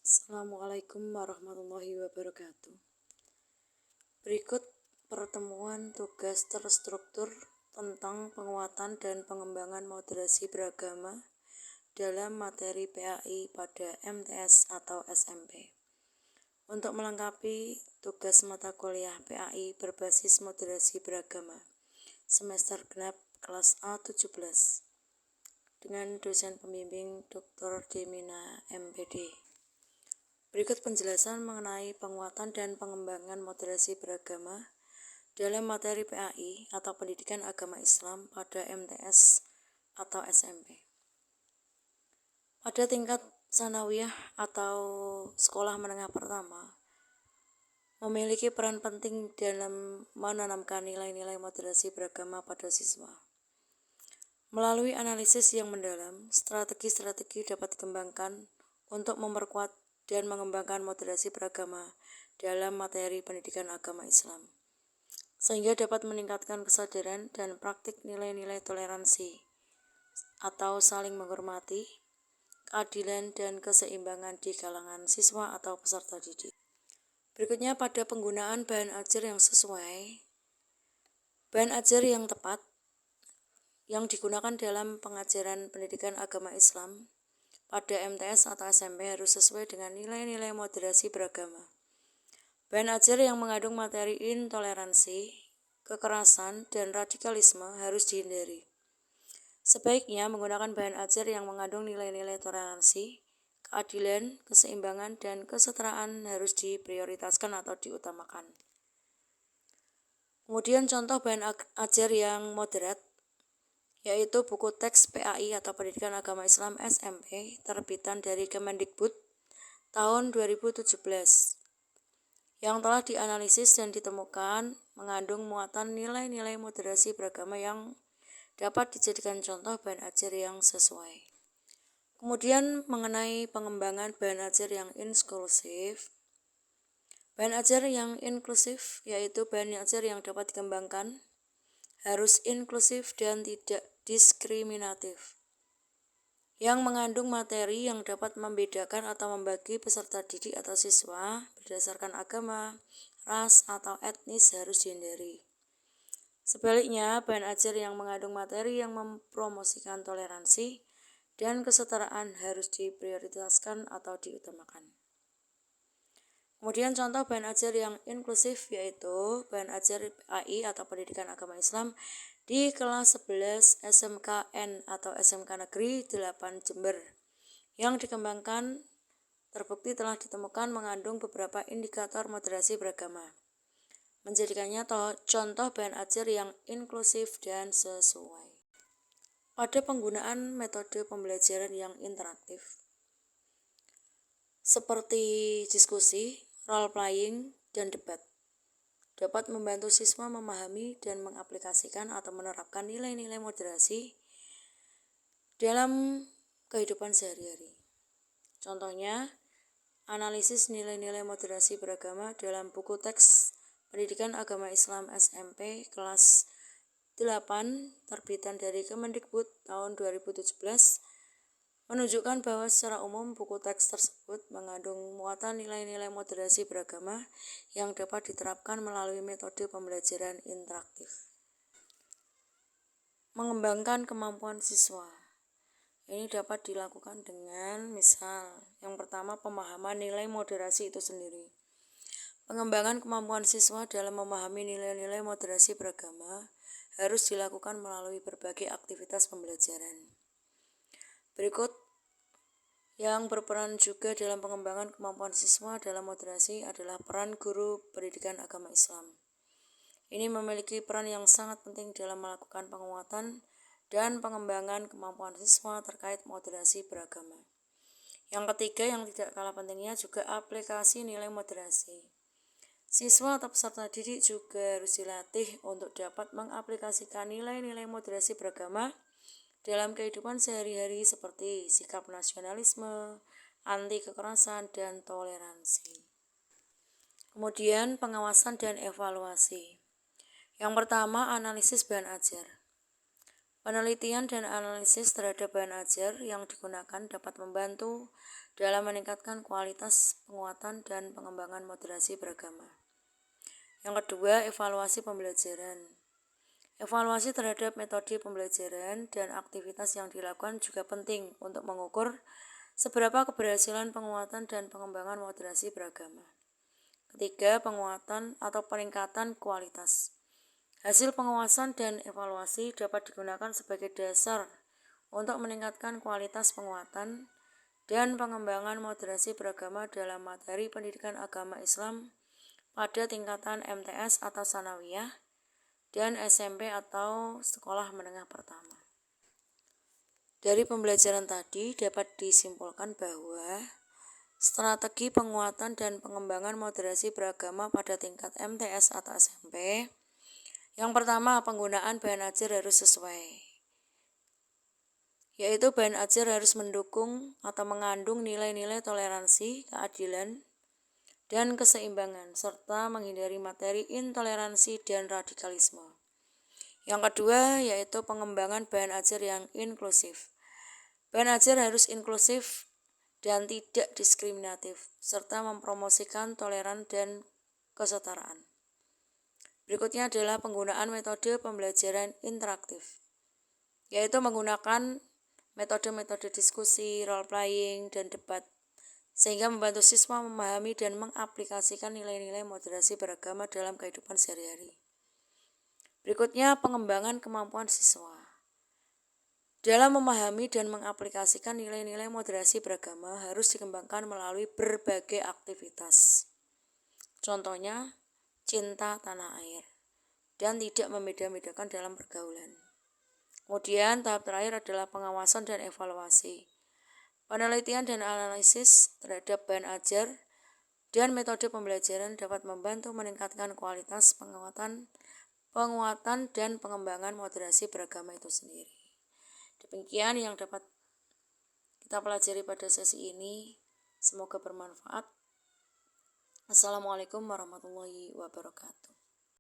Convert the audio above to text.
Assalamualaikum warahmatullahi wabarakatuh. Berikut pertemuan tugas terstruktur tentang penguatan dan pengembangan moderasi beragama dalam materi PAI pada MTS atau SMP. Untuk melengkapi tugas mata kuliah PAI berbasis moderasi beragama semester genap kelas A17 dengan dosen pembimbing Dr. Demina MPD. Berikut penjelasan mengenai penguatan dan pengembangan moderasi beragama dalam materi PAI atau Pendidikan Agama Islam pada MTS atau SMP. Pada tingkat sanawiyah atau sekolah menengah pertama, memiliki peran penting dalam menanamkan nilai-nilai moderasi beragama pada siswa. Melalui analisis yang mendalam, strategi-strategi dapat dikembangkan untuk memperkuat dan mengembangkan moderasi beragama dalam materi pendidikan agama Islam, sehingga dapat meningkatkan kesadaran dan praktik nilai-nilai toleransi atau saling menghormati, keadilan dan keseimbangan di kalangan siswa atau peserta didik. Berikutnya pada penggunaan bahan ajar yang sesuai, bahan ajar yang tepat yang digunakan dalam pengajaran pendidikan agama Islam pada MTS atau SMP harus sesuai dengan nilai-nilai moderasi beragama. Bahan ajar yang mengandung materi intoleransi, kekerasan, dan radikalisme harus dihindari. Sebaiknya menggunakan bahan ajar yang mengandung nilai-nilai toleransi, keadilan, keseimbangan, dan kesetaraan harus diprioritaskan atau diutamakan. Kemudian contoh bahan ajar yang moderat, yaitu buku teks PAI atau Pendidikan Agama Islam SMP terbitan dari Kemendikbud tahun 2017 yang telah dianalisis dan ditemukan mengandung muatan nilai-nilai moderasi beragama yang dapat dijadikan contoh bahan ajar yang sesuai. Kemudian mengenai pengembangan bahan ajar yang inklusif. Bahan ajar yang inklusif yaitu bahan ajar yang dapat dikembangkan harus inklusif dan tidak diskriminatif, yang mengandung materi yang dapat membedakan atau membagi peserta didik atau siswa berdasarkan agama, ras, atau etnis harus dihindari. Sebaliknya, bahan ajar yang mengandung materi yang mempromosikan toleransi dan kesetaraan harus diprioritaskan atau diutamakan. Kemudian contoh bahan ajar yang inklusif yaitu bahan ajar PAI atau Pendidikan Agama Islam di kelas 11 SMKN atau SMK Negeri 8 Jember yang dikembangkan terbukti telah ditemukan mengandung beberapa indikator moderasi beragama, menjadikannya contoh bahan ajar yang inklusif dan sesuai. Pada penggunaan metode pembelajaran yang interaktif seperti diskusi, role playing, dan debat dapat membantu siswa memahami dan mengaplikasikan atau menerapkan nilai-nilai moderasi dalam kehidupan sehari-hari. Contohnya, analisis nilai-nilai moderasi beragama dalam buku teks Pendidikan Agama Islam SMP kelas 8 terbitan dari Kemendikbud tahun 2017 menunjukkan bahwa secara umum buku teks tersebut mengandung muatan nilai-nilai moderasi beragama yang dapat diterapkan melalui metode pembelajaran interaktif. Mengembangkan kemampuan siswa. Ini dapat dilakukan dengan misal, yang pertama pemahaman nilai moderasi itu sendiri. Pengembangan kemampuan siswa dalam memahami nilai-nilai moderasi beragama harus dilakukan melalui berbagai aktivitas pembelajaran. Berikut yang berperan juga dalam pengembangan kemampuan siswa dalam moderasi adalah peran guru pendidikan agama Islam. Ini memiliki peran yang sangat penting dalam melakukan penguatan dan pengembangan kemampuan siswa terkait moderasi beragama. Yang ketiga yang tidak kalah pentingnya juga aplikasi nilai moderasi. Siswa atau peserta didik juga harus dilatih untuk dapat mengaplikasikan nilai-nilai moderasi beragama dalam kehidupan sehari-hari seperti sikap nasionalisme, anti kekerasan, dan toleransi. Kemudian pengawasan dan evaluasi. Yang pertama, analisis bahan ajar. Penelitian dan analisis terhadap bahan ajar yang digunakan dapat membantu dalam meningkatkan kualitas penguatan dan pengembangan moderasi beragama. Yang kedua, evaluasi pembelajaran. Evaluasi terhadap metode pembelajaran dan aktivitas yang dilakukan juga penting untuk mengukur seberapa keberhasilan penguatan dan pengembangan moderasi beragama. Ketiga, penguatan atau peningkatan kualitas. Hasil pengawasan dan evaluasi dapat digunakan sebagai dasar untuk meningkatkan kualitas penguatan dan pengembangan moderasi beragama dalam materi pendidikan agama Islam pada tingkatan MTS atau Sanawiyah dan SMP atau sekolah menengah pertama. Dari pembelajaran tadi dapat disimpulkan bahwa strategi penguatan dan pengembangan moderasi beragama pada tingkat MTS atau SMP. Yang pertama, penggunaan bahan ajar harus sesuai, yaitu bahan ajar harus mendukung atau mengandung nilai-nilai toleransi, keadilan, dan keseimbangan, serta menghindari materi intoleransi dan radikalisme. Yang kedua, yaitu pengembangan bahan ajar yang inklusif. Bahan ajar harus inklusif dan tidak diskriminatif, serta mempromosikan toleran dan kesetaraan. Berikutnya adalah penggunaan metode pembelajaran interaktif, yaitu menggunakan metode-metode diskusi, role-playing, dan debat, sehingga membantu siswa memahami dan mengaplikasikan nilai-nilai moderasi beragama dalam kehidupan sehari-hari. Berikutnya, pengembangan kemampuan siswa. Dalam memahami dan mengaplikasikan nilai-nilai moderasi beragama harus dikembangkan melalui berbagai aktivitas. Contohnya, cinta tanah air, dan tidak membeda-bedakan dalam pergaulan. Kemudian tahap terakhir adalah pengawasan dan evaluasi. Penelitian dan analisis terhadap bahan ajar dan metode pembelajaran dapat membantu meningkatkan kualitas penguatan dan pengembangan moderasi beragama itu sendiri. Demikian yang dapat kita pelajari pada sesi ini. Semoga bermanfaat. Assalamualaikum warahmatullahi wabarakatuh.